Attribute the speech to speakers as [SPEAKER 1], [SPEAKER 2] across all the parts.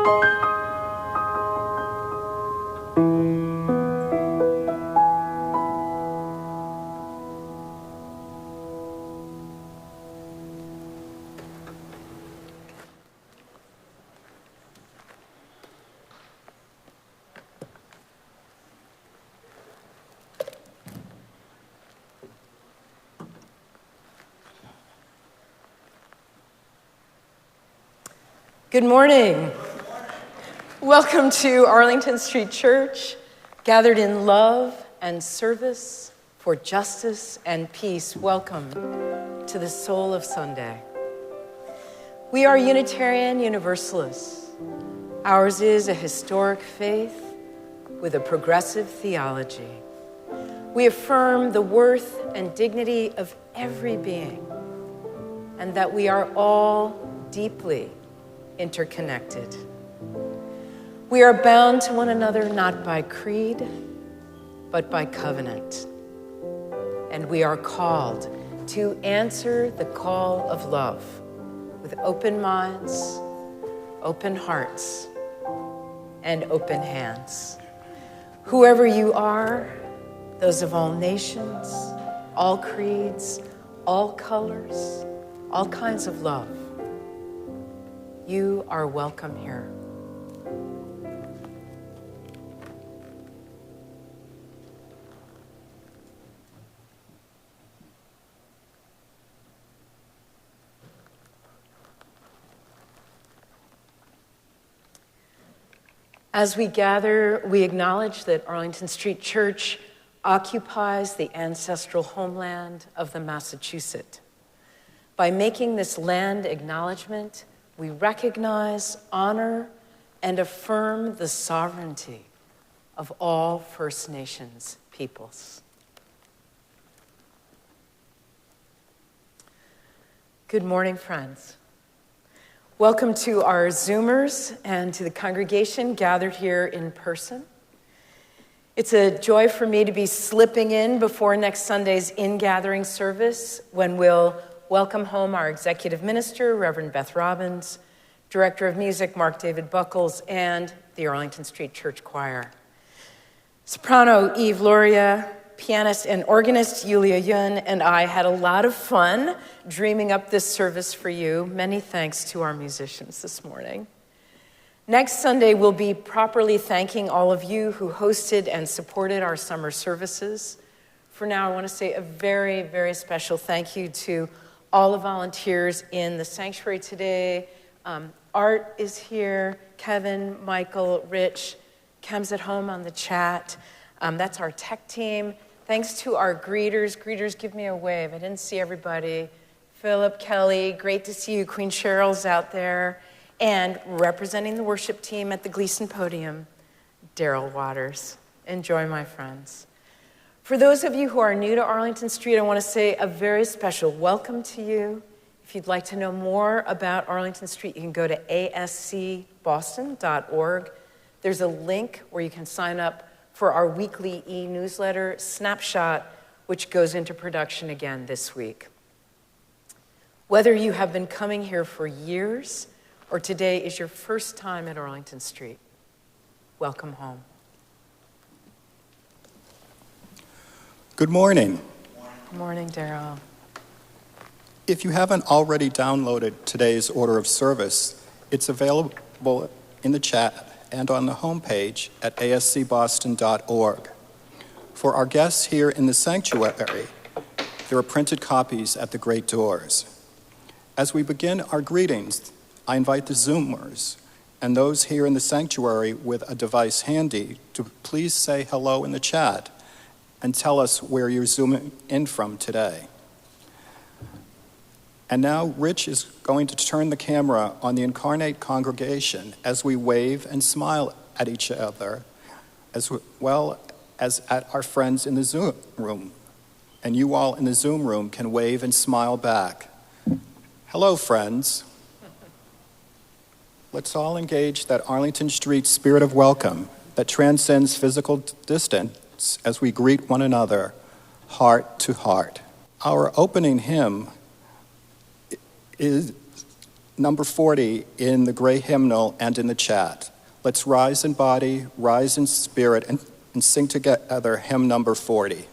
[SPEAKER 1] Good morning. Welcome to Arlington Street Church, gathered in love and service for justice and peace. Welcome to the soul of Sunday. We are Unitarian Universalists. Ours is a historic faith with a progressive theology. We affirm the worth and dignity of every being, and that we are all deeply interconnected. We are bound to one another not by creed, but by covenant. And we are called to answer the call of love with open minds, open hearts, and open hands. Whoever you are, those of all nations, all creeds, all colors, all kinds of love, you are welcome here. As we gather, we acknowledge that Arlington Street Church occupies the ancestral homeland of the Massachusetts. By making this land acknowledgement, we recognize, honor, and affirm the sovereignty of all First Nations peoples. Good morning, friends. Welcome to our Zoomers and to the congregation gathered here in person. It's a joy for me to be slipping in before next Sunday's in-gathering service, when we'll welcome home our executive minister, Reverend Beth Robbins, director of music, Mark David Buckles, and the Arlington Street Church Choir. Soprano Eve Loria, pianist and organist Yulia Yun, and I had a lot of fun dreaming up this service for you. Many thanks to our musicians this morning. Next Sunday, we'll be properly thanking all of you who hosted and supported our summer services. For now, I want to say a very, very special thank you to all the volunteers in the sanctuary today. Art is here, Kevin, Michael, Rich, Kem's at home on the chat. That's our tech team. Thanks to our greeters. Greeters, give me a wave. I didn't see everybody. Philip, Kelly, great to see you. Queen Cheryl's out there. And representing the worship team at the Gleason podium, Daryl Waters. Enjoy, my friends. For those of you who are new to Arlington Street, I want to say a very special welcome to you. If you'd like to know more about Arlington Street, you can go to ascboston.org. There's a link where you can sign up for our weekly e-newsletter, Snapshot, which goes into production again this week. Whether you have been coming here for years or today is your first time at Arlington Street, welcome home.
[SPEAKER 2] Good morning.
[SPEAKER 1] Good morning, Daryl.
[SPEAKER 2] If you haven't already downloaded today's order of service, it's available in the chat and on the homepage at ascboston.org. For our guests here in the sanctuary, there are printed copies at the great doors. As we begin our greetings, I invite the Zoomers and those here in the sanctuary with a device handy to please say hello in the chat and tell us where you're zooming in from today. And now Rich is going to turn the camera on the incarnate congregation as we wave and smile at each other, as well as at our friends in the Zoom room. And you all in the Zoom room can wave and smile back. Hello, friends. Let's all engage that Arlington Street spirit of welcome that transcends physical distance as we greet one another, heart to heart. Our opening hymn is number 40 in the gray hymnal and in the chat. Let's rise in body, rise in spirit, and sing together hymn number 40.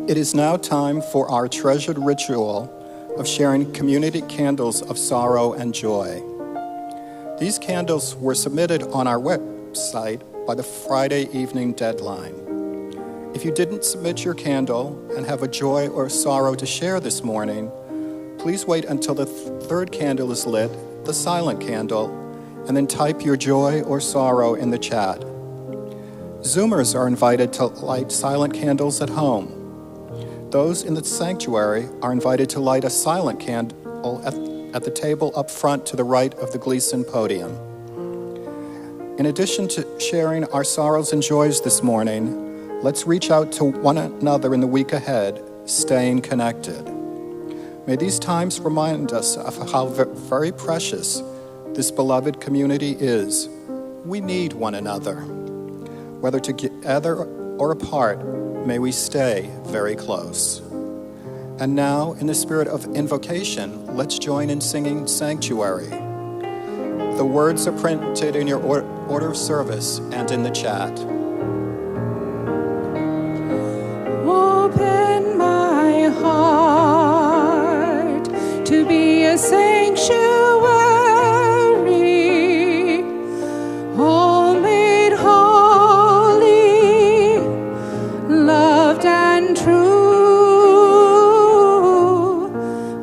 [SPEAKER 2] It is now time for our treasured ritual of sharing community candles of sorrow and joy. These candles were submitted on our website by the Friday evening deadline. If you didn't submit your candle and have a joy or sorrow to share this morning, please wait until the third candle is lit, the silent candle, and then type your joy or sorrow in the chat. Zoomers are invited to light silent candles at home. Those in the sanctuary are invited to light a silent candle at the table up front to the right of the Gleason podium. In addition to sharing our sorrows and joys this morning, let's reach out to one another in the week ahead, staying connected. May these times remind us of how very precious this beloved community is. We need one another. Whether together or apart, may we stay very close. And now, in the spirit of invocation, let's join in singing Sanctuary. The words are printed in your order of service and in the chat.
[SPEAKER 3] Open my heart to be a sanctuary, all made holy, loved and true,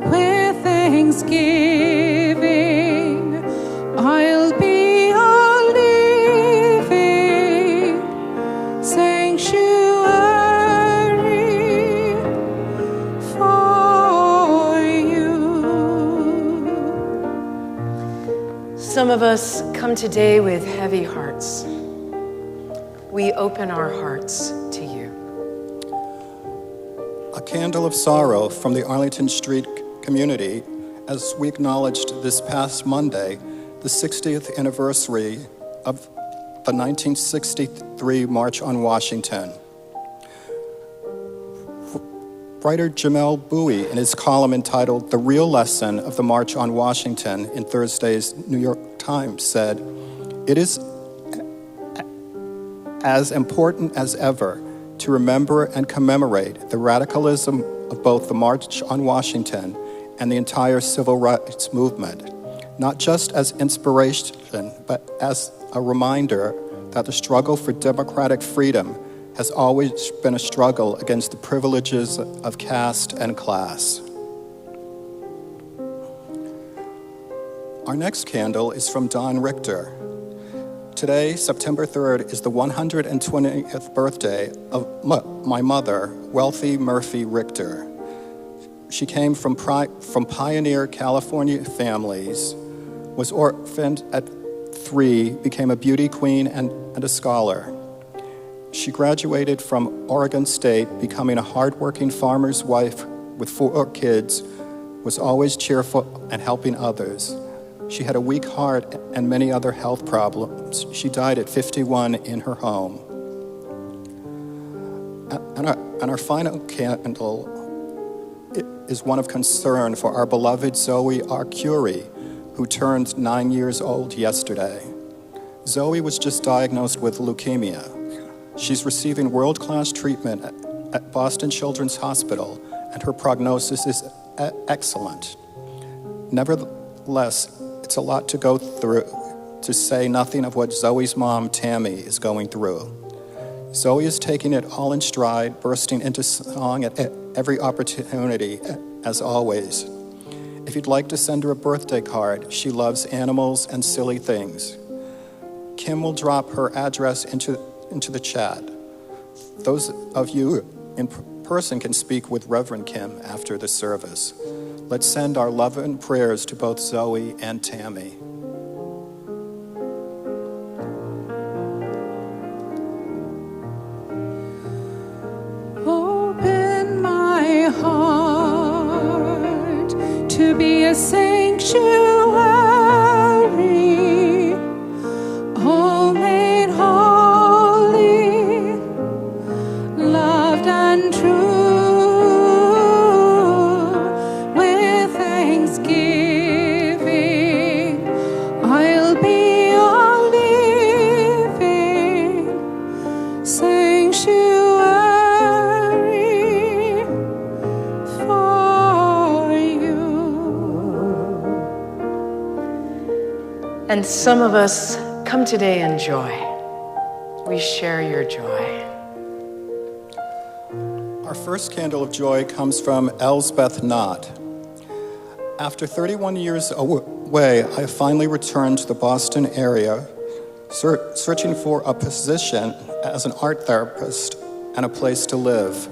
[SPEAKER 3] with thanksgiving I'll be a living sanctuary for you.
[SPEAKER 1] Some of us come today with heavy hearts. We open our hearts to you.
[SPEAKER 2] A candle of sorrow from the Arlington Street community as we acknowledged this past Monday the 60th anniversary of the 1963 March on Washington. Writer Jamel Bowie, in his column entitled "The Real Lesson of the March on Washington" in Thursday's New York Times, said, "It is as important as ever to remember and commemorate the radicalism of both the March on Washington and the entire civil rights movement, not just as inspiration, but as a reminder that the struggle for democratic freedom has always been a struggle against the privileges of caste and class. Our next candle is from Don Richter. Today, September 3rd, is the 120th birthday of my mother, Wealthy Murphy Richter. She came from pioneer California families, was orphaned at 3, became a beauty queen and a scholar. She graduated from Oregon State, becoming a hardworking farmer's wife with 4 kids, was always cheerful and helping others. She had a weak heart and many other health problems. She died at 51 in her home. And our final candle is one of concern for our beloved Zoe Arcuri, who turned 9 years old yesterday. Zoe was just diagnosed with leukemia. She's receiving world-class treatment at Boston Children's Hospital, and her prognosis is excellent. Nevertheless, it's a lot to go through, to say nothing of what Zoe's mom, Tammy, is going through. Zoe is taking it all in stride, bursting into song at every opportunity, as always. If you'd like to send her a birthday card, she loves animals and silly things. Kim will drop her address into the chat. Those of you in person can speak with Reverend Kim after the service. Let's send our love and prayers to both Zoe and Tammy.
[SPEAKER 3] Open my heart to be a sanctuary, all made holy, loved and true.
[SPEAKER 1] And some of us come today in joy. We share your joy.
[SPEAKER 2] Our first candle of joy comes from Elsbeth Knott. After 31 years away, I finally returned to the Boston area, searching for a position as an art therapist and a place to live.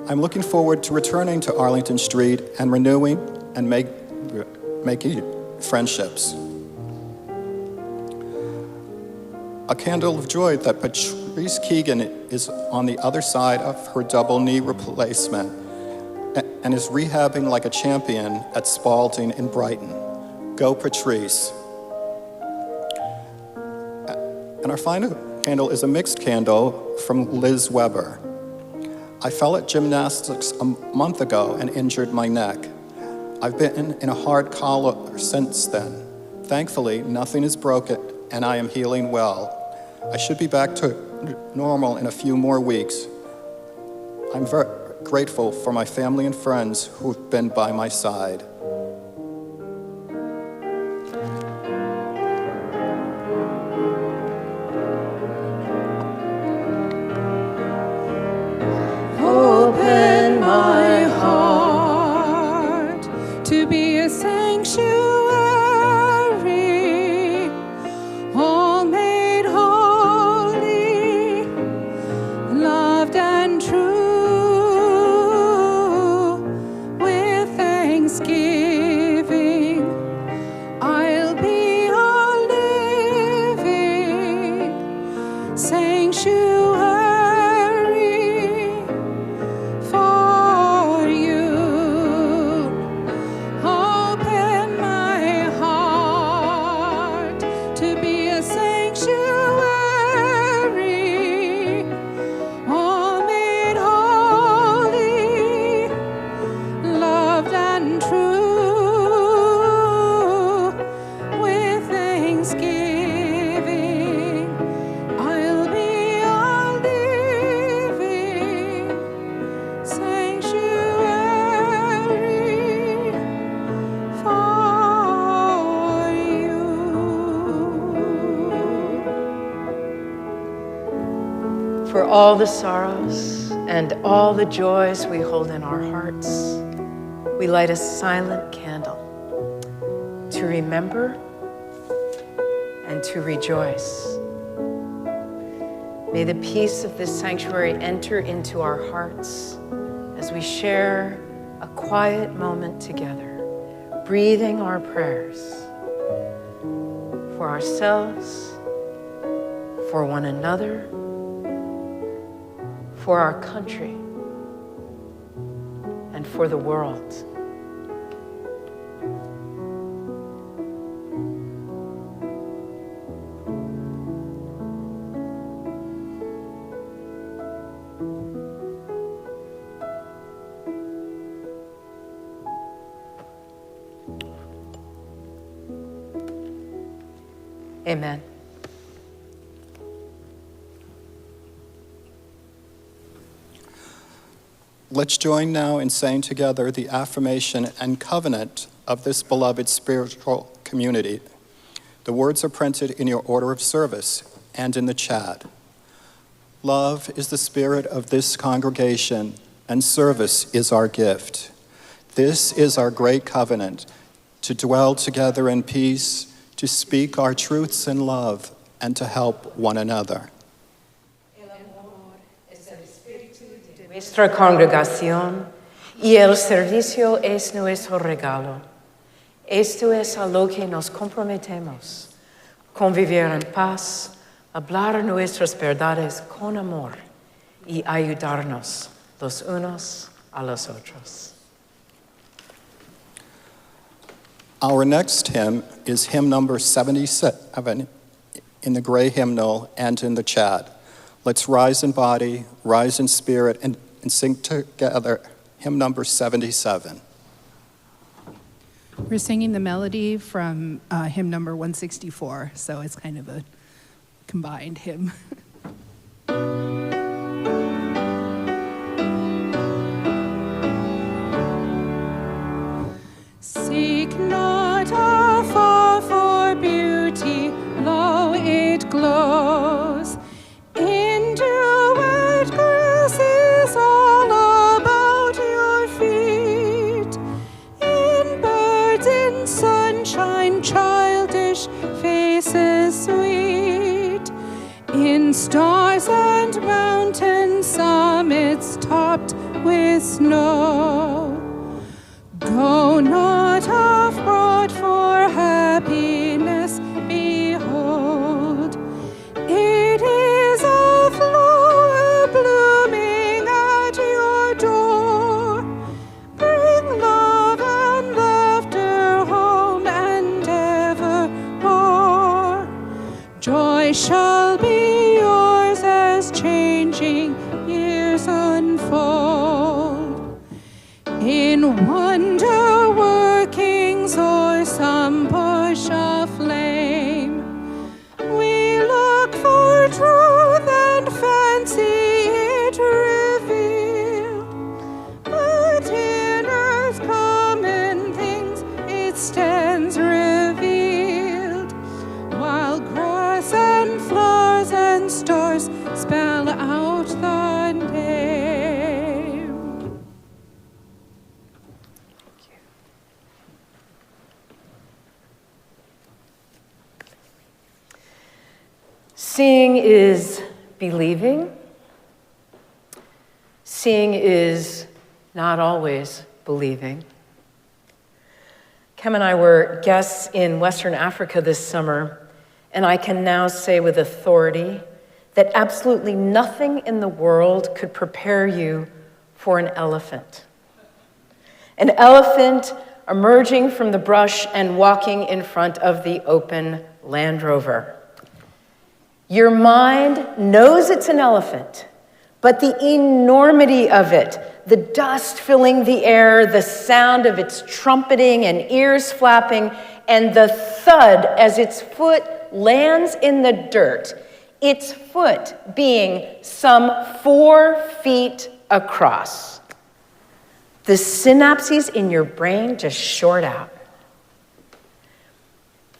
[SPEAKER 2] I'm looking forward to returning to Arlington Street and renewing and making friendships. A candle of joy that Patrice Keegan is on the other side of her double knee replacement and is rehabbing like a champion at Spalding in Brighton. Go Patrice. And our final candle is a mixed candle from Liz Weber. I fell at gymnastics a month ago and injured my neck. I've been in a hard collar since then. Thankfully, nothing is broken and I am healing well. I should be back to normal in a few more weeks. I'm very grateful for my family and friends who've been by my side.
[SPEAKER 3] Open my heart to be a sanctuary, all made holy, loved and true. With thanksgiving, I'll be a living sanctuary. Thanksgiving, I'll be a living
[SPEAKER 1] all the sorrows and all the joys we hold in our hearts, we light a silent candle to remember and to rejoice. May the peace of this sanctuary enter into our hearts as we share a quiet moment together, breathing our prayers for ourselves, for one another, for our country, and for the world. Amen.
[SPEAKER 2] Let's join now in saying together the affirmation and covenant of this beloved spiritual community. The words are printed in your order of service and in the chat. Love is the spirit of this congregation, and service is our gift. This is our great covenant, to dwell together in peace, to speak our truths in love, and to help one another.
[SPEAKER 1] Nuestra congregación y el servicio es nuestro regalo. Esto es a lo que nos comprometemos, convivir en paz, hablar nuestras verdades con amor y ayudarnos los unos a los otros.
[SPEAKER 2] Our next hymn is hymn number 77 in the gray hymnal and in the chat. Let's rise in body, rise in spirit, and sing together hymn number 77.
[SPEAKER 3] We're singing the melody from hymn number 164, so it's kind of a combined hymn. Seek not afar for beauty, lo, it glows. Into wet grasses all about your feet. In birds in sunshine, childish faces sweet. In stars and mountain summits topped with snow. Go not abroad for happiness, behold. It is a flower blooming at your door. Bring love and laughter home and evermore. Joy shall be yours as changing years unfold. In wonder workings or some bush aflame, we look for truth and fancy it revealed. But in earth's common things it stands revealed, while grass and flowers and stars spell out the name.
[SPEAKER 1] Seeing is believing. Seeing is not always believing. Kem and I were guests in Western Africa this summer, and I can now say with authority that absolutely nothing in the world could prepare you for an elephant. An elephant emerging from the brush and walking in front of the open Land Rover. Your mind knows it's an elephant, but the enormity of it, the dust filling the air, the sound of its trumpeting and ears flapping, and the thud as its foot lands in the dirt, its foot being some 4 feet across. The synapses in your brain just short out.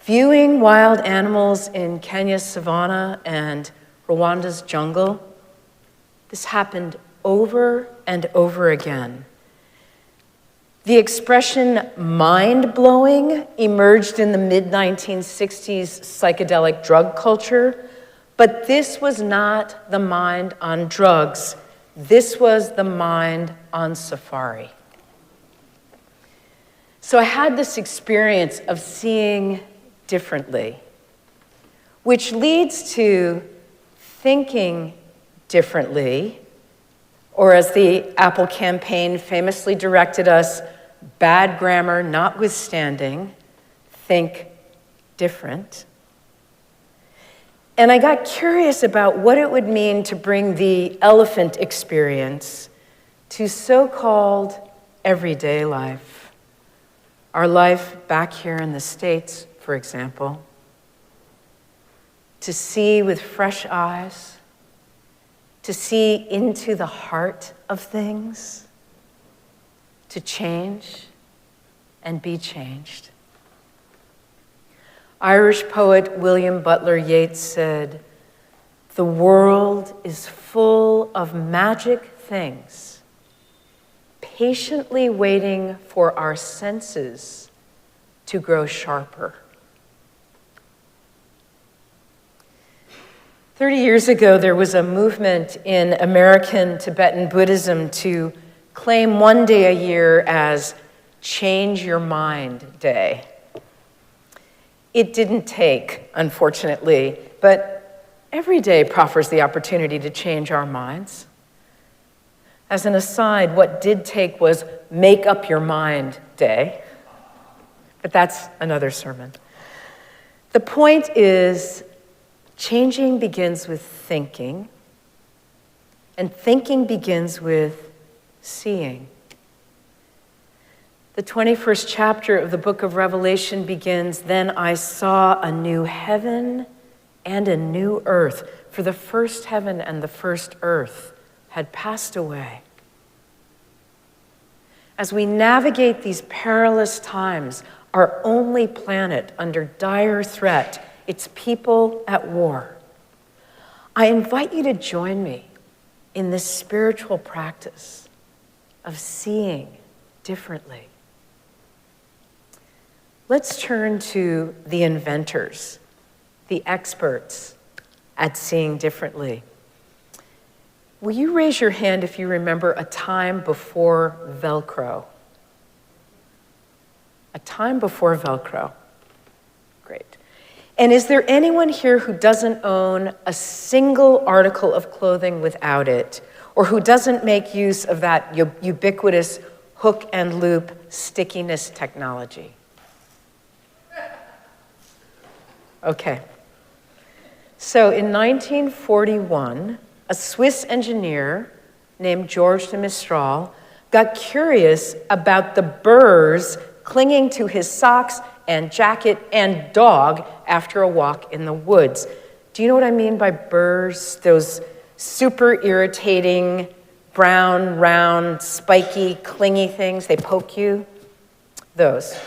[SPEAKER 1] Viewing wild animals in Kenya's savanna and Rwanda's jungle, This happened over and over again. The expression mind-blowing emerged in the mid-1960s psychedelic drug culture, but this was not the mind on drugs. This was the mind on safari. So I had this experience of seeing differently, which leads to thinking differently, or as the Apple campaign famously directed us, bad grammar notwithstanding, think different. And I got curious about what it would mean to bring the elephant experience to so-called everyday life. Our life back here in the States, for example. To see with fresh eyes, to see into the heart of things, to change and be changed. Irish poet William Butler Yeats said, "The world is full of magic things, patiently waiting for our senses to grow sharper." 30 years ago, there was a movement in American Tibetan Buddhism to claim one day a year as Change Your Mind Day. It didn't take, unfortunately, but every day proffers the opportunity to change our minds. As an aside, what did take was Make Up Your Mind Day, but that's another sermon. The point is, changing begins with thinking, and thinking begins with seeing. The 21st chapter of the book of Revelation begins, "Then I saw a new heaven and a new earth, for the first heaven and the first earth had passed away." As we navigate these perilous times, our only planet under dire threat, its people at war, I invite you to join me in this spiritual practice of seeing differently. Let's turn to the inventors, the experts at seeing differently. Will you raise your hand if you remember a time before Velcro? A time before Velcro. Great. And is there anyone here who doesn't own a single article of clothing without it, or who doesn't make use of that ubiquitous hook and loop stickiness technology? Okay. So in 1941, a Swiss engineer named Georges de Mistral got curious about the burrs clinging to his socks and jacket and dog after a walk in the woods. Do you know what I mean by burrs? Those super irritating, brown, round, spiky, clingy things, they poke you? Those.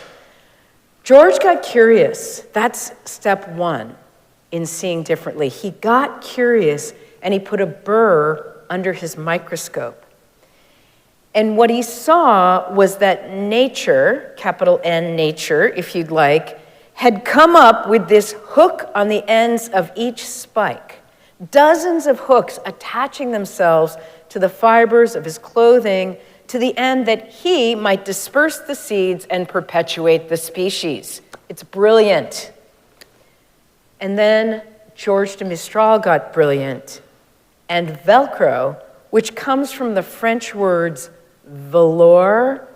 [SPEAKER 1] George got curious. That's step one in seeing differently. He got curious and he put a burr under his microscope. And what he saw was that nature, capital N nature, if you'd like, had come up with this hook on the ends of each spike. Dozens of hooks attaching themselves to the fibers of his clothing to the end that he might disperse the seeds and perpetuate the species. It's brilliant. And then Georges de Mistral got brilliant. And Velcro, which comes from the French words velour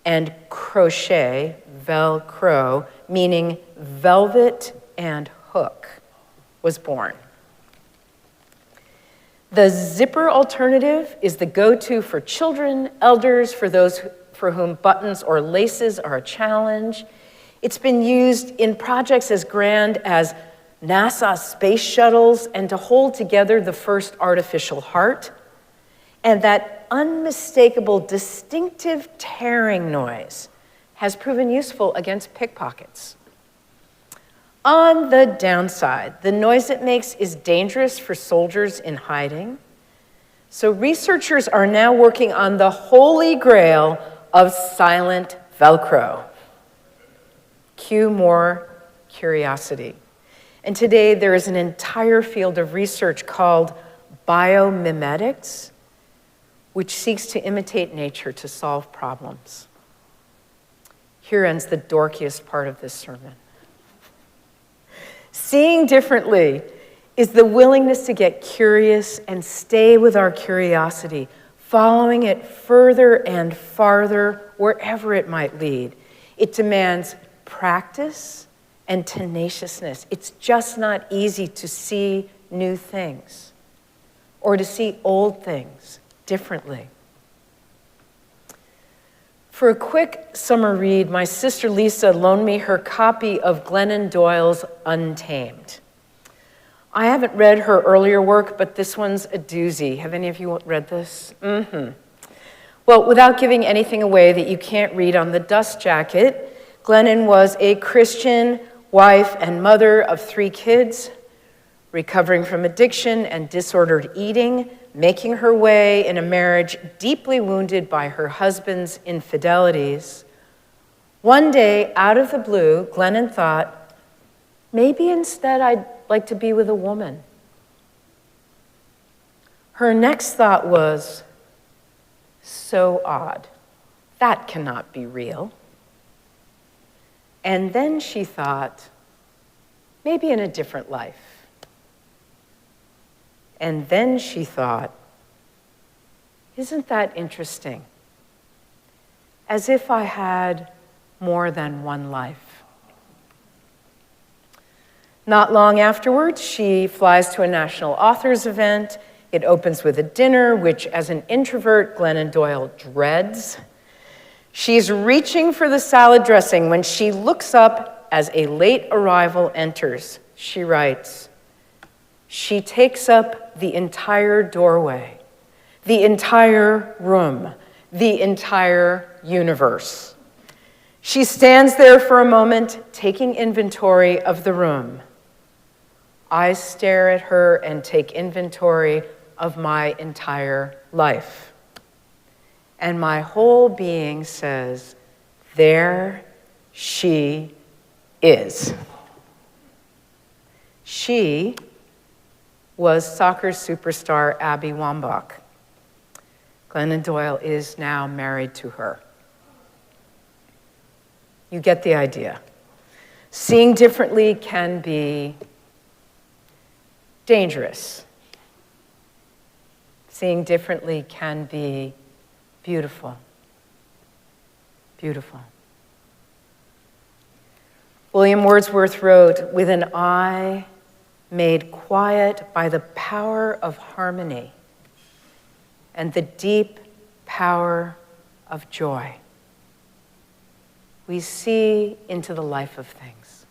[SPEAKER 1] and crochet, velcro, meaning velvet and hook, was born. The zipper alternative is the go-to for children, elders, for those for whom buttons or laces are a challenge. It's been used in projects as grand as NASA space shuttles and to hold together the first artificial heart. And that unmistakable, distinctive tearing noise has proven useful against pickpockets. On the downside, the noise it makes is dangerous for soldiers in hiding. So researchers are now working on the holy grail of silent Velcro. Cue more curiosity. And today there is an entire field of research called biomimetics, which seeks to imitate nature to solve problems. Here ends the dorkiest part of this sermon. Seeing differently is the willingness to get curious and stay with our curiosity, following it further and farther wherever it might lead. It demands practice and tenaciousness. It's just not easy to see new things or to see old things differently. For a quick summer read, my sister Lisa loaned me her copy of Glennon Doyle's Untamed. I haven't read her earlier work, but this one's a doozy. Have any of you read this? Well, without giving anything away that you can't read on the dust jacket, Glennon was a Christian wife and mother of 3 kids, recovering from addiction and disordered eating, making her way in a marriage deeply wounded by her husband's infidelities. One day, out of the blue, Glennon thought, maybe instead I'd like to be with a woman. Her next thought was, so odd. That cannot be real. And then she thought, maybe in a different life. And then she thought, isn't that interesting? As if I had more than one life. Not long afterwards, she flies to a national authors event. It opens with a dinner, which as an introvert, Glennon Doyle dreads. She's reaching for the salad dressing when she looks up as a late arrival enters. She writes, she takes up the entire doorway, the entire room, the entire universe. She stands there for a moment, taking inventory of the room. I stare at her and take inventory of my entire life. And my whole being says, there she is. She was soccer superstar Abby Wambach. Glennon Doyle is now married to her. You get the idea. Seeing differently can be dangerous. Seeing differently can be beautiful. Beautiful. William Wordsworth wrote, with an eye made quiet by the power of harmony and the deep power of joy, we see into the life of things.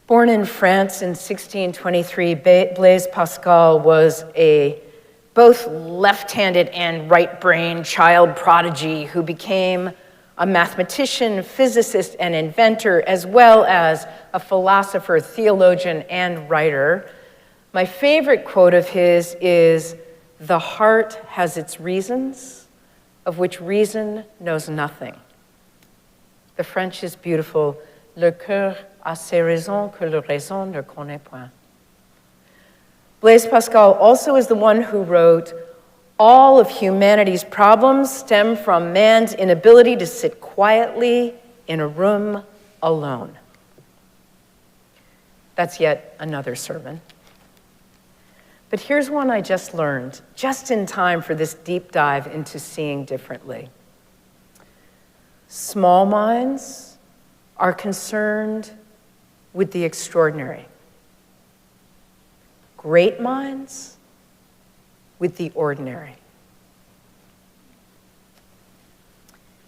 [SPEAKER 1] Born in France in 1623, Blaise Pascal was a both left-handed and right-brained child prodigy who became a mathematician, physicist, and inventor, as well as a philosopher, theologian, and writer. My favorite quote of his is, "The heart has its reasons, of which reason knows nothing." The French is beautiful. Le cœur a ses raisons que la raison ne connaît point. Blaise Pascal also is the one who wrote, all of humanity's problems stem from man's inability to sit quietly in a room alone. That's yet another sermon. But here's one I just learned, just in time for this deep dive into seeing differently. Small minds are concerned with the extraordinary. Great minds with the ordinary.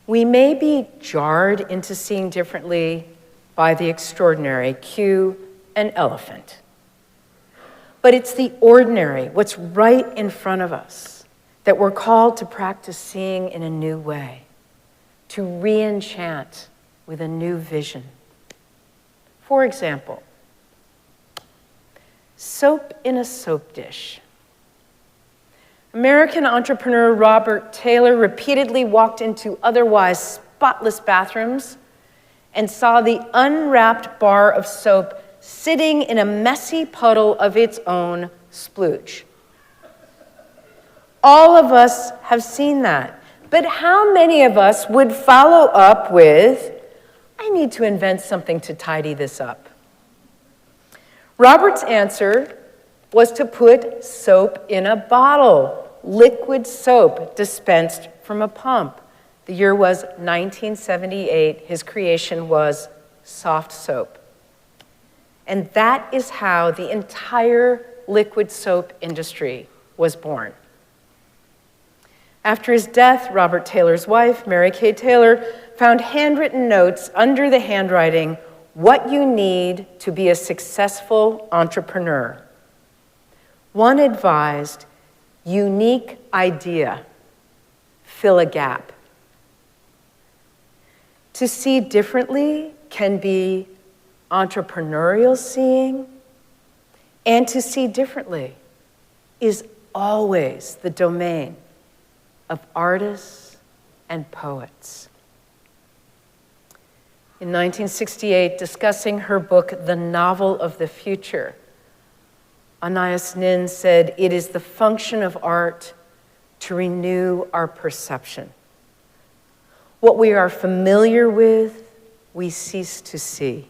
[SPEAKER 1] We may be jarred into seeing differently by the extraordinary, cue an elephant. But it's the ordinary, what's right in front of us, that we're called to practice seeing in a new way, to re-enchant with a new vision. For example, Soap in a soap dish. American entrepreneur Robert Taylor repeatedly walked into otherwise spotless bathrooms and saw the unwrapped bar of soap sitting in a messy puddle of its own splooge. All of us have seen that, but how many of us would follow up with, I need to invent something to tidy this up? Robert's answer was to put soap in a bottle. Liquid soap dispensed from a pump. The year was 1978. His creation was soft soap. And that is how the entire liquid soap industry was born. After his death, Robert Taylor's wife, Mary Kay Taylor, found handwritten notes under the handwriting, "What you need to be a successful entrepreneur." One advised, "Unique idea, fill a gap." To see differently can be entrepreneurial seeing, and to see differently is always the domain of artists and poets. In 1968, discussing her book, The Novel of the Future, Anais Nin said, "It is the function of art to renew our perception. What we are familiar with, we cease to see.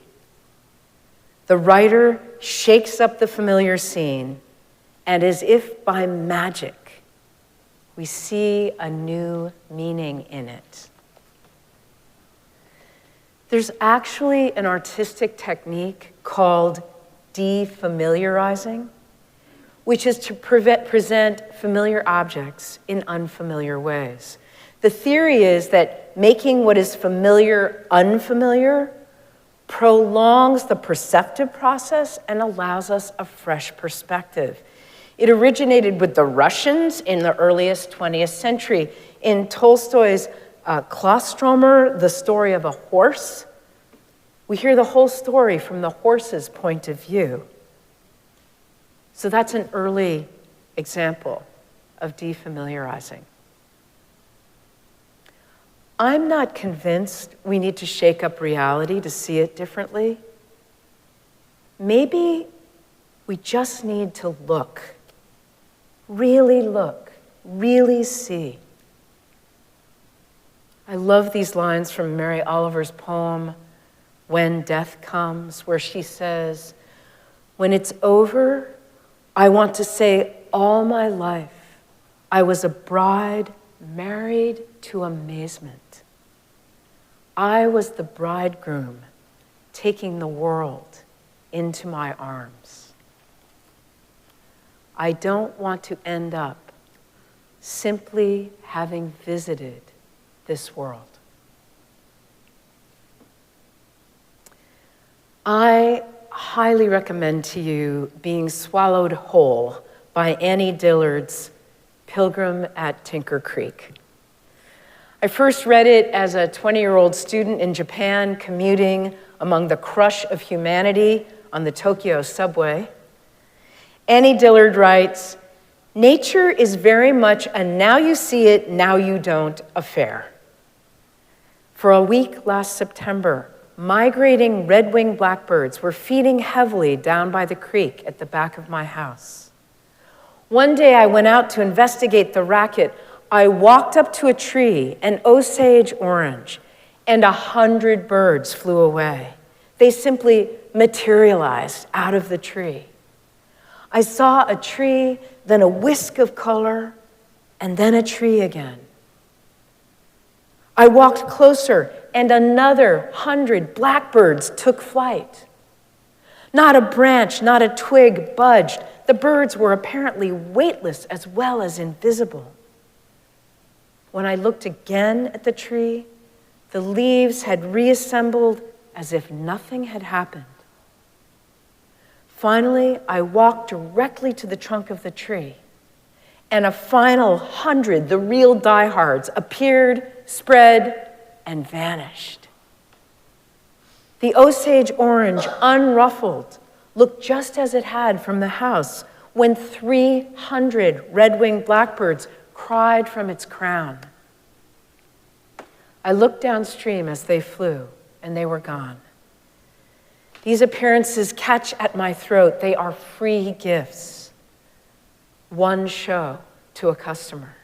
[SPEAKER 1] The writer shakes up the familiar scene, and as if by magic, we see a new meaning in it." There's actually an artistic technique called defamiliarizing, which is to present familiar objects in unfamiliar ways. The theory is that making what is familiar unfamiliar prolongs the perceptive process and allows us a fresh perspective. It originated with the Russians in the earliest 20th century. In Tolstoy's Klostromer, The Story of a Horse, we hear the whole story from the horse's point of view. So that's an early example of defamiliarizing. I'm not convinced we need to shake up reality to see it differently. Maybe we just need to look, really see. I love these lines from Mary Oliver's poem, When Death Comes, where she says, "When it's over, I want to say all my life, I was a bride married to amazement. I was the bridegroom taking the world into my arms. I don't want to end up simply having visited this world." I highly recommend to you Being Swallowed Whole by Annie Dillard's Pilgrim at Tinker Creek. I first read it as a 20-year-old student in Japan, commuting among the crush of humanity on the Tokyo subway. Annie Dillard writes, "Nature is very much a now you see it, now you don't affair. For a week last September, migrating red-winged blackbirds were feeding heavily down by the creek at the back of my house. One day I went out to investigate the racket. I walked up to a tree, an Osage orange, and 100 birds flew away. They simply materialized out of the tree. I saw a tree, then a whisk of color, and then a tree again. I walked closer, and another 100 blackbirds took flight. Not a branch, not a twig budged. The birds were apparently weightless as well as invisible. When I looked again at the tree, the leaves had reassembled as if nothing had happened. Finally, I walked directly to the trunk of the tree, and a final 100, the real diehards, appeared, spread, and vanished. The Osage orange, unruffled, looked just as it had from the house when 300 red-winged blackbirds cried from its crown. I looked downstream as they flew, and they were gone. These appearances catch at my throat. They are free gifts. One show to a customer.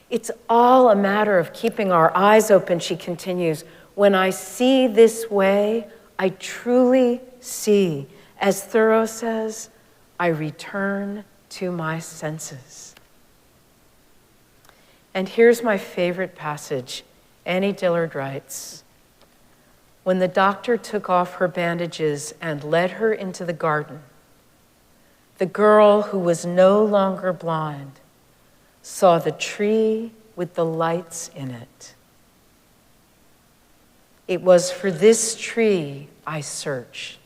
[SPEAKER 1] It's all a matter of keeping our eyes open, she continues. When I see this way, I truly see. As Thoreau says, I return to my senses. And here's my favorite passage. Annie Dillard writes, when the doctor took off her bandages and led her into the garden, the girl who was no longer blind saw the tree with the lights in it. It was for this tree I searched.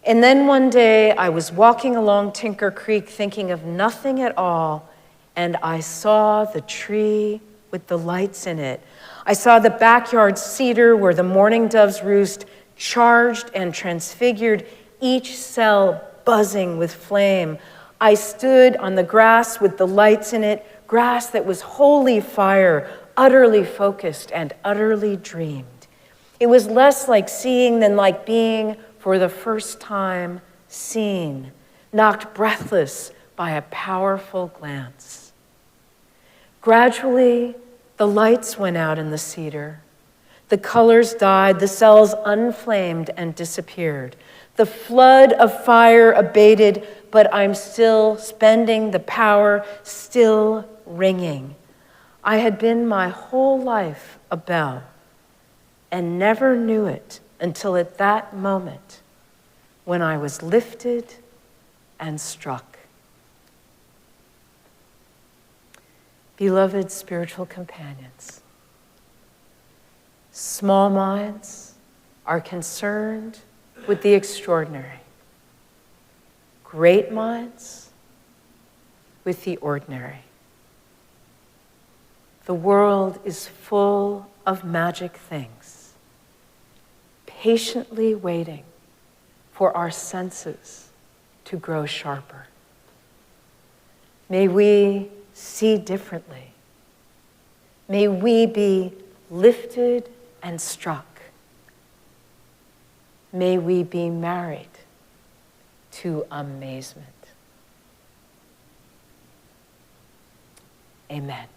[SPEAKER 1] And then one day I was walking along Tinker Creek thinking of nothing at all, and I saw the tree with the lights in it. I saw the backyard cedar where the mourning doves roost, charged and transfigured, each cell buzzing with flame. I stood on the grass with the lights in it, grass that was holy fire, utterly focused and utterly dreamed. It was less like seeing than like being for the first time seen, knocked breathless by a powerful glance. Gradually, the lights went out in the cedar. The colors died, the cells unflamed and disappeared. The flood of fire abated, but I'm still spending the power, still ringing. I had been my whole life a bell and never knew it until at that moment when I was lifted and struck. Beloved spiritual companions, small minds are concerned with the extraordinary. Great minds with the ordinary. The world is full of magic things, patiently waiting for our senses to grow sharper. May we see differently. May we be lifted and struck. May we be married to amazement. Amen.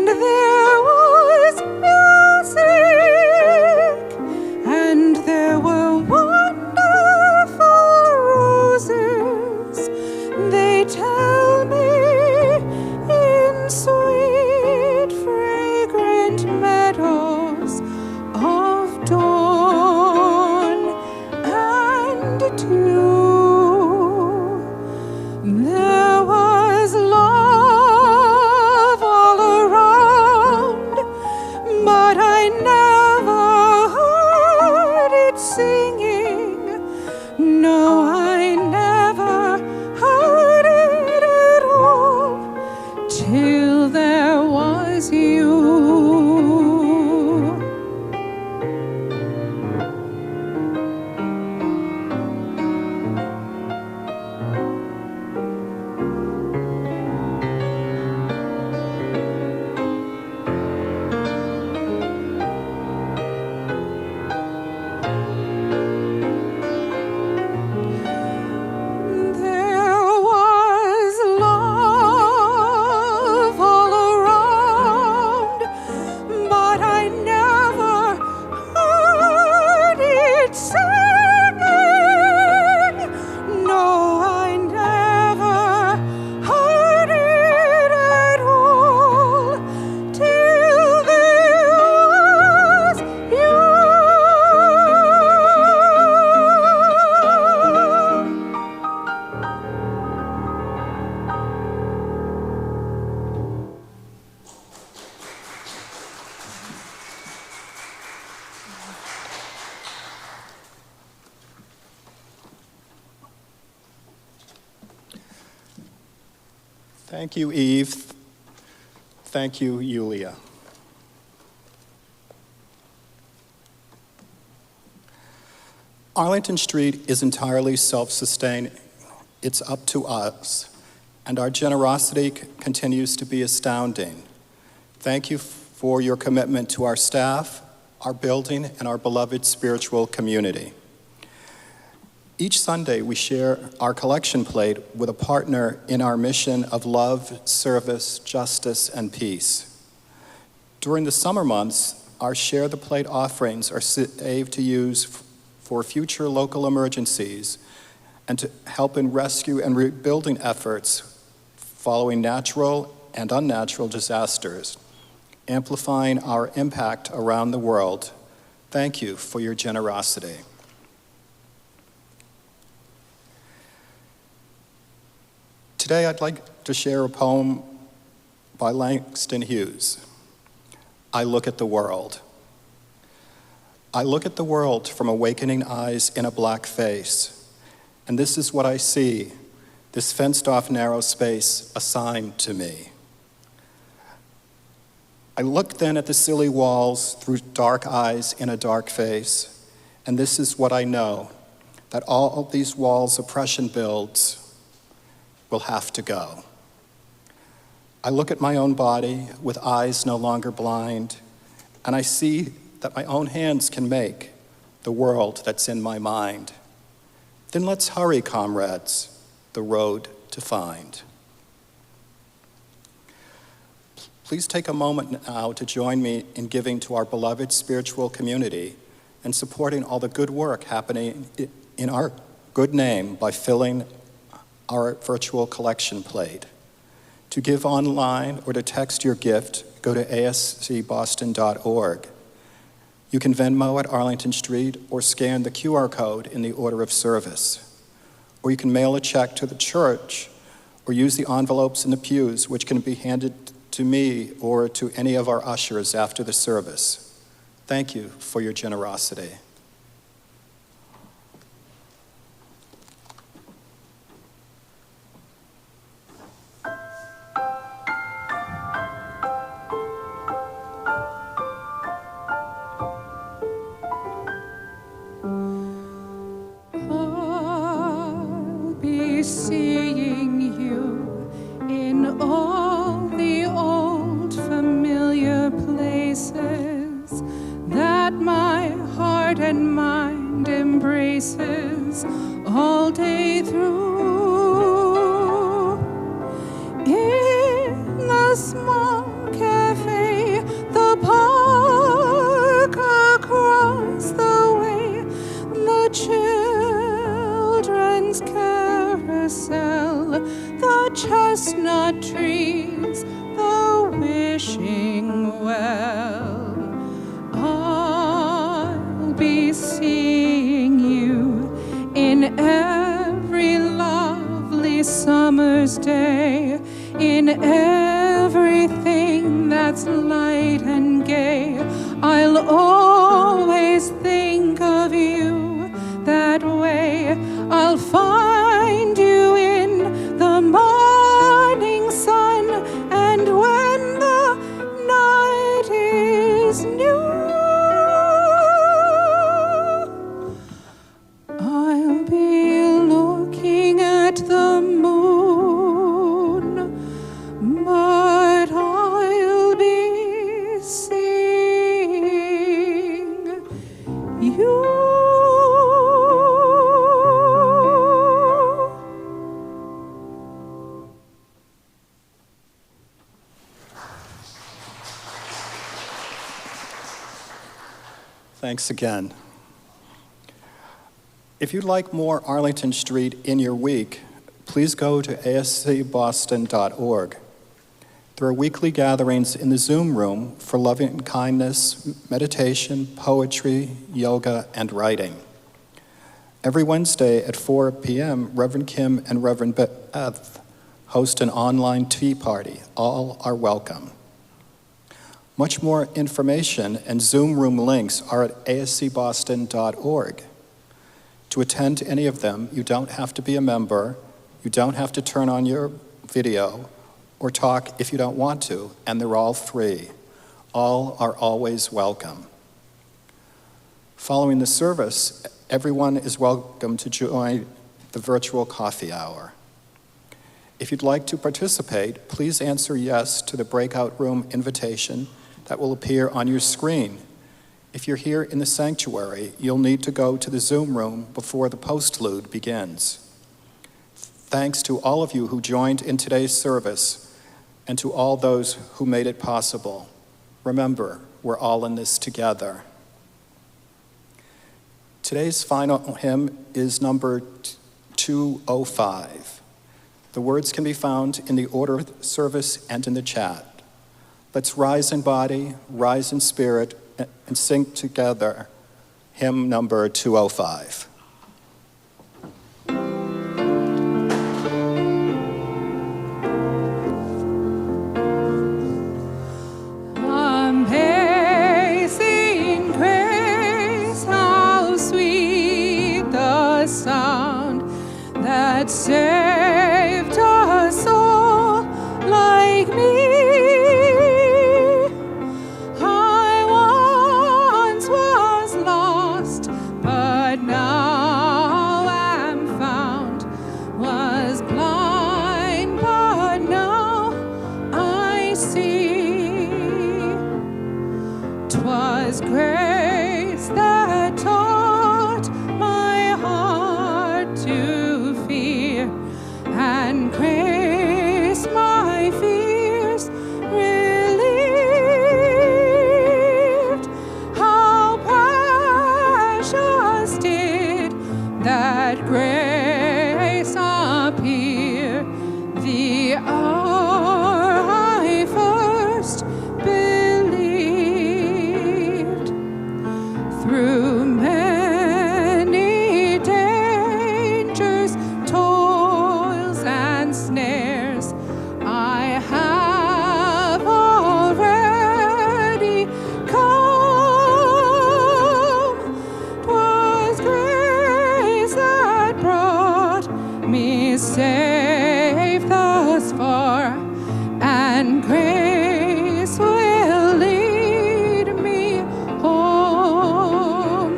[SPEAKER 4] And there
[SPEAKER 2] Thank you, Eve. Thank you, Yulia. Arlington Street is entirely self-sustaining. It's up to us, and our generosity continues to be astounding. Thank you for your commitment to our staff, our building, and our beloved spiritual community. Each Sunday, we share our collection plate with a partner in our mission of love, service, justice, and peace. During the summer months, our Share the Plate offerings are saved to use for future local emergencies and to help in rescue and rebuilding efforts following natural and unnatural disasters, amplifying our impact around the world. Thank you for your generosity. Today, I'd like to share a poem by Langston Hughes. I look at the world. I look at the world from awakening eyes in a black face, and this is what I see, this fenced-off narrow space assigned to me. I look then at the silly walls through dark eyes in a dark face, and this is what I know, that all of these walls oppression builds will have to go. I look at my own body with eyes no longer blind, and I see that my own hands can make the world that's in my mind. Then let's hurry, comrades, the road to find. Please take a moment now to join me in giving to our beloved spiritual community and supporting all the good work happening in our good name by filling our virtual collection plate. To give online or to text your gift, go to ascboston.org. You can Venmo at Arlington Street or scan the QR code in the order of service. Or you can mail a check to the church or use the envelopes in the pews, which can be handed to me or to any of our ushers after the service. Thank you for your generosity.
[SPEAKER 3] Seeing you in all the old familiar places that my heart and mind embraces all day through. In the small cafe, the park across the way, the children's carousel, the chestnut trees, the wishing well. I'll be seeing you in every lovely summer's day, in everything that's light and gay. I'll always think of you that way. I'll find you in the morning sun, and when the night is new, I'll be looking at the moon, but I'll be seeing you.
[SPEAKER 2] Thanks again. If you'd like more Arlington Street in your week, please go to ascboston.org. There are weekly gatherings in the Zoom room for loving kindness, meditation, poetry, yoga, and writing. Every Wednesday at 4 p.m., Reverend Kim and Reverend Beth host an online tea party. All are welcome. Much more information and Zoom room links are at ascboston.org. To attend any of them, you don't have to be a member, you don't have to turn on your video. or talk if you don't want to, and they're all free. All are always welcome. Following the service, everyone is welcome to join the virtual coffee hour. If you'd like to participate, please answer yes to the breakout room invitation that will appear on your screen. If you're here in the sanctuary, you'll need to go to the Zoom room before the Postlude begins. Thanks to all of you who joined in today's service and to all those who made it possible. Remember, we're all in this together. Today's final hymn is number 205. The words can be found in the order of the service and in the chat. Let's rise in body, rise in spirit, and sing together hymn number 205.
[SPEAKER 3] Amazing grace, how sweet the sound that saved a soul like me. I once was lost, but now am found. Was blind, but now I see. 'Twas grace that taught my heart to fear, and grace my fears relieved. How precious did that grace appear the hour I first believed. Through many dangers, toils, and snares, I have already come. 'Twas grace that brought me safe thus far, and grace will lead me home.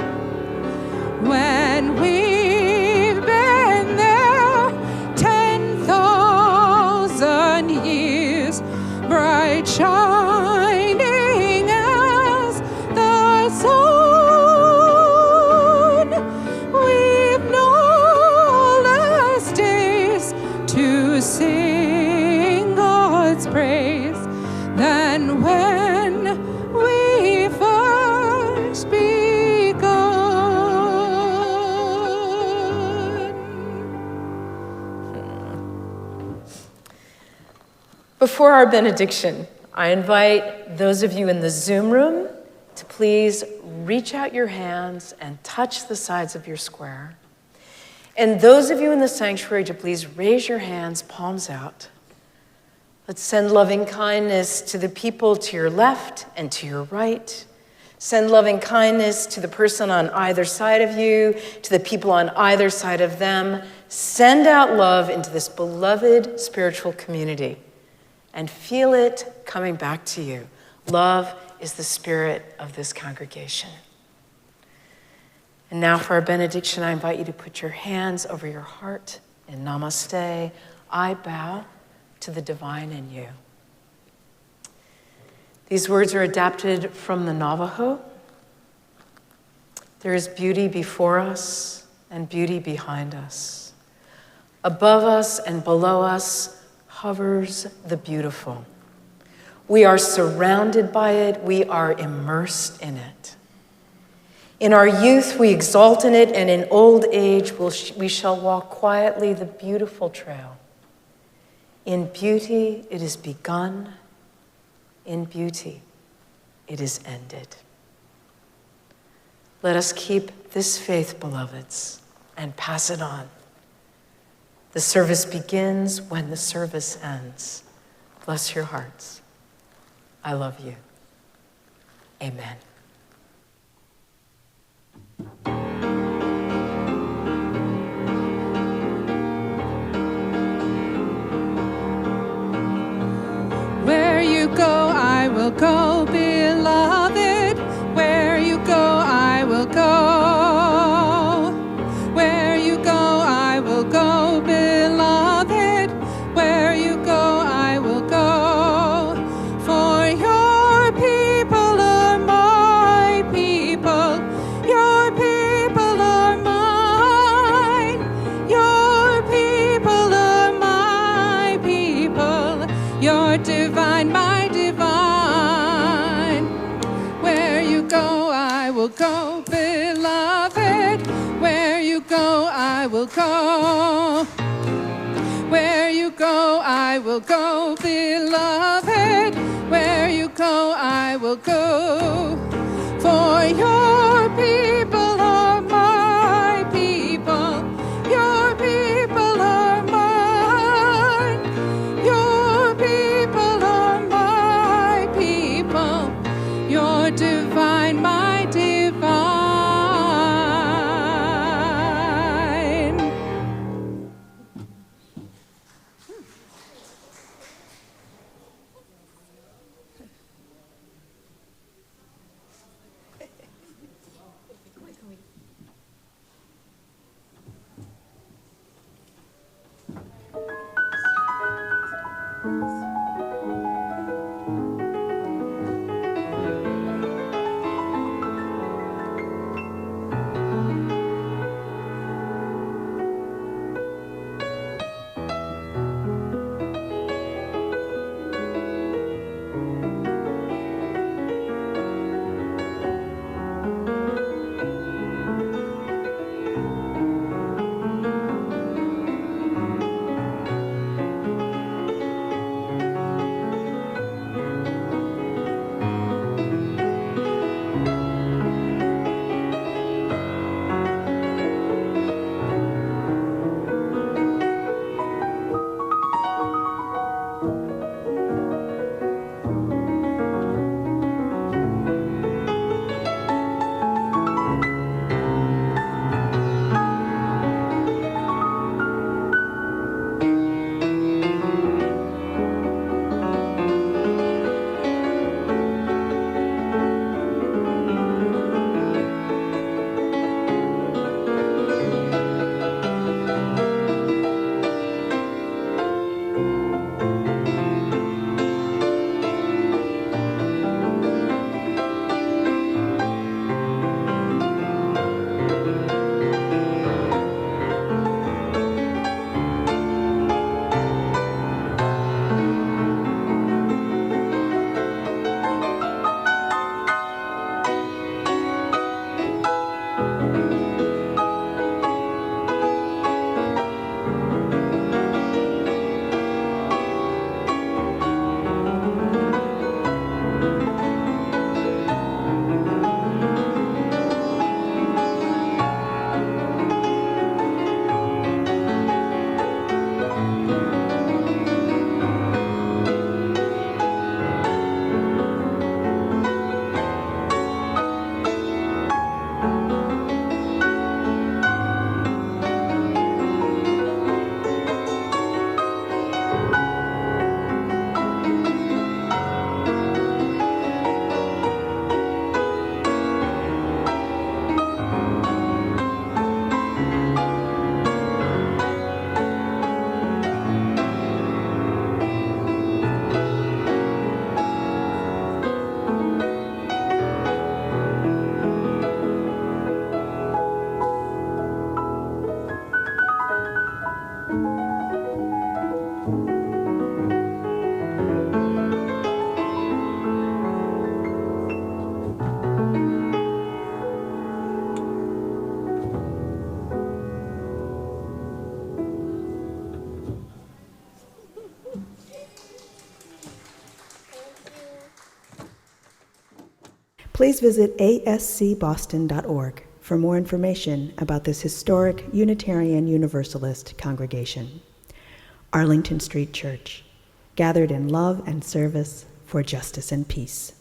[SPEAKER 3] When we've been there 10,000 years, bright shining as the sun, we've no less days to sing God's praise than when we first begun.
[SPEAKER 1] Before our benediction, I invite those of you in the Zoom room to please reach out your hands and touch the sides of your square. And those of you in the sanctuary to please raise your hands, palms out. Let's send loving kindness to the people to your left and to your right. Send loving kindness to the person on either side of you, to the people on either side of them. Send out love into this beloved spiritual community and feel it coming back to you. Love is the spirit of this congregation. And now for our benediction, I invite you to put your hands over your heart in namaste. I bow to the divine in you. These words are adapted from the Navajo. There is beauty before us and beauty behind us. Above us and below us hovers the beautiful. We are surrounded by it. We are immersed in it. In our youth, we exalt in it, and in old age, we shall walk quietly the beautiful trail. In beauty, it is begun. In beauty, it is ended. Let us keep this faith, beloveds, and pass it on. The service begins when the service ends. Bless your hearts. I love you. Amen.
[SPEAKER 3] will go, beloved. Where you go, I will go. Where you go, I will go, beloved. Where you go, I will go. For your people are my people. Your people are mine. Your people are my people. You're divine, my divine. Where you go, I will go, beloved. Where you go, I will go. Where you go, I will go, beloved. Where you go, I will go. For your people are my people. Your people are mine. Your people are my people. You're divine, my divine.
[SPEAKER 4] Please visit ascboston.org for more information about this historic Unitarian Universalist congregation. Arlington Street Church, gathered in love and service for justice and peace.